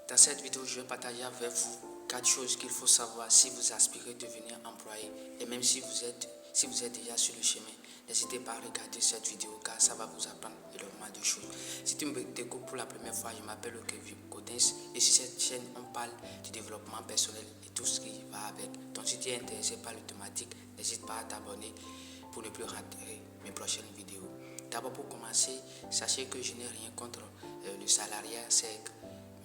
Dans cette vidéo, je vais partager avec vous 4 choses qu'il faut savoir si vous aspirez à devenir employé. Et même si vous êtes déjà sur le chemin, n'hésitez pas à regarder cette vidéo car ça va vous apprendre énormément de choses. Si tu me découvres pour la première fois, je m'appelle Kevin Gaudens et sur cette chaîne, on parle du développement personnel et tout ce qui va avec. Donc si tu es intéressé par le thématique, n'hésite pas à t'abonner pour ne plus rater mes prochaines vidéos. D'abord, pour commencer, sachez que je n'ai rien contre le salariat, c'est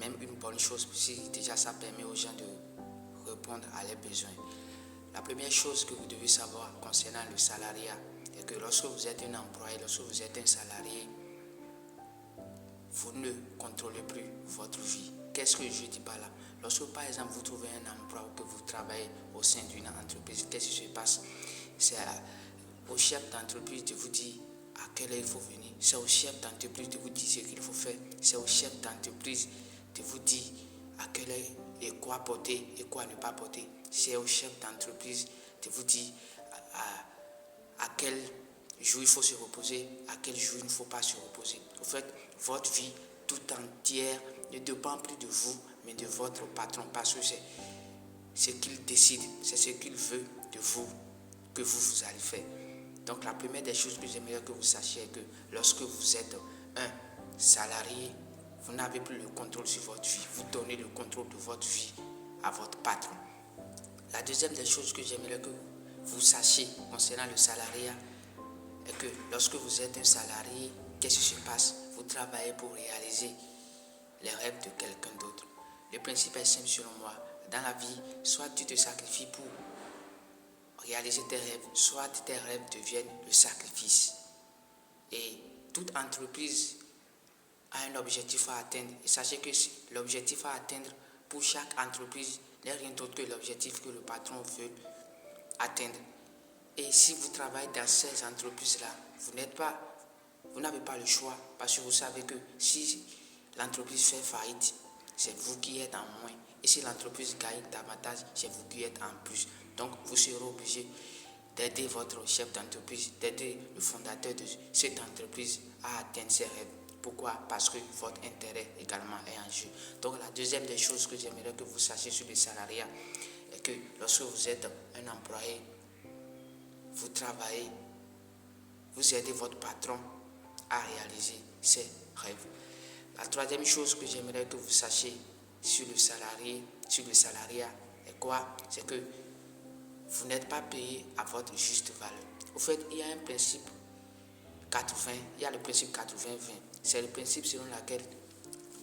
même une bonne chose si déjà ça permet aux gens de répondre à leurs besoins. La première chose que vous devez savoir concernant le salariat est que lorsque vous êtes un employé, lorsque vous êtes un salarié, vous ne contrôlez plus votre vie. Qu'est-ce que je dis par là? Lorsque par exemple vous trouvez un emploi ou que vous travaillez au sein d'une entreprise, qu'est-ce qui se passe? C'est au chef d'entreprise de vous dire à quelle heure il faut venir. C'est au chef d'entreprise de vous dire ce qu'il faut faire. C'est au chef d'entreprise de vous dire à quelle heure et quoi porter et quoi ne pas porter. C'est au chef d'entreprise de vous dire à quel jour il faut se reposer, à quel jour il ne faut pas se reposer. En fait, votre vie tout entière ne dépend plus de vous, mais de votre patron, parce que c'est ce qu'il décide, c'est ce qu'il veut de vous que vous allez faire. Donc la première des choses que j'aimerais que vous sachiez est que lorsque vous êtes un salarié, vous n'avez plus le contrôle sur votre vie. Vous donnez le contrôle de votre vie à votre patron. La deuxième des choses que j'aimerais que vous sachiez concernant le salariat est que lorsque vous êtes un salarié, qu'est-ce qui se passe? Vous travaillez pour réaliser les rêves de quelqu'un d'autre. Le principe est simple selon moi. Dans la vie, soit tu te sacrifies pour réaliser tes rêves, soit tes rêves deviennent le sacrifice. Et toute entreprise a un objectif à atteindre. Et sachez que l'objectif à atteindre pour chaque entreprise n'est rien d'autre que l'objectif que le patron veut atteindre. Et si vous travaillez dans ces entreprises-là, vous n'avez pas le choix parce que vous savez que si l'entreprise fait faillite, c'est vous qui êtes en moins. Et si l'entreprise gagne davantage, c'est vous qui êtes en plus. Donc, vous serez obligé d'aider votre chef d'entreprise, d'aider le fondateur de cette entreprise à atteindre ses rêves. Pourquoi? Parce que votre intérêt également est en jeu. Donc, la deuxième des choses que j'aimerais que vous sachiez sur le salariat est que lorsque vous êtes un employé, vous travaillez, vous aidez votre patron à réaliser ses rêves. La troisième chose que j'aimerais que vous sachiez sur le salariat est quoi? C'est que vous n'êtes pas payé à votre juste valeur. Au fait, il y a un principe 80, il y a le principe 80-20. C'est le principe selon lequel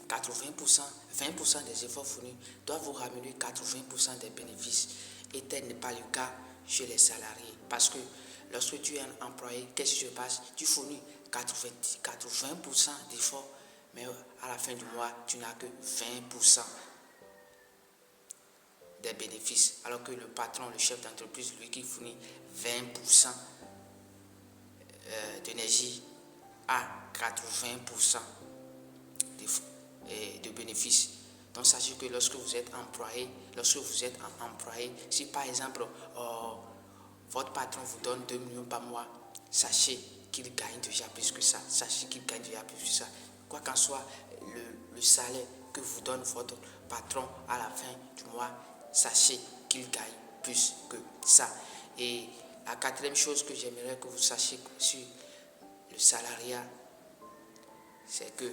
20% des efforts fournis doivent vous ramener 80% des bénéfices. Et tel n'est pas le cas chez les salariés. Parce que lorsque tu es un employé, qu'est-ce qui se passe? Tu fournis 80% d'efforts, mais à la fin du mois, tu n'as que 20% des bénéfices. Alors que le patron, le chef d'entreprise, lui qui fournit 20% d'énergie à 80% de bénéfices. Donc sachez que lorsque vous êtes employé, si par exemple votre patron vous donne 2 millions par mois, sachez qu'il gagne déjà plus que ça. Quoi qu'en soit le salaire que vous donne votre patron à la fin du mois, sachez qu'il gagne plus que ça. Et la quatrième chose que j'aimerais que vous sachiez sur le salariat, c'est que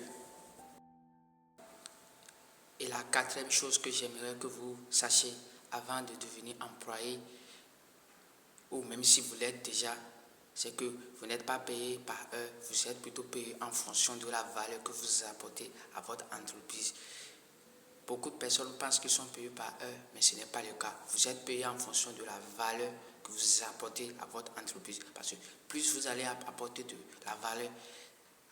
avant de devenir employé, ou même si vous l'êtes déjà, c'est que vous n'êtes pas payé par heure, vous êtes plutôt payé en fonction de la valeur que vous apportez à votre entreprise. Beaucoup de personnes pensent qu'ils sont payés par heure, mais ce n'est pas le cas. Vous êtes payé en fonction de la valeur que vous apportez à votre entreprise. Parce que plus vous allez apporter de la valeur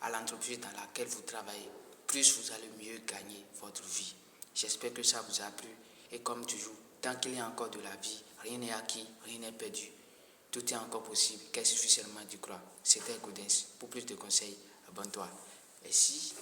à l'entreprise dans laquelle vous travaillez, plus vous allez mieux gagner votre vie. J'espère que ça vous a plu. Et comme toujours, tant qu'il y a encore de la vie, rien n'est acquis, rien n'est perdu. Tout est encore possible, qu'il suffit seulement d'y croire. C'était Gaudens. Pour plus de conseils, abonne-toi. Merci.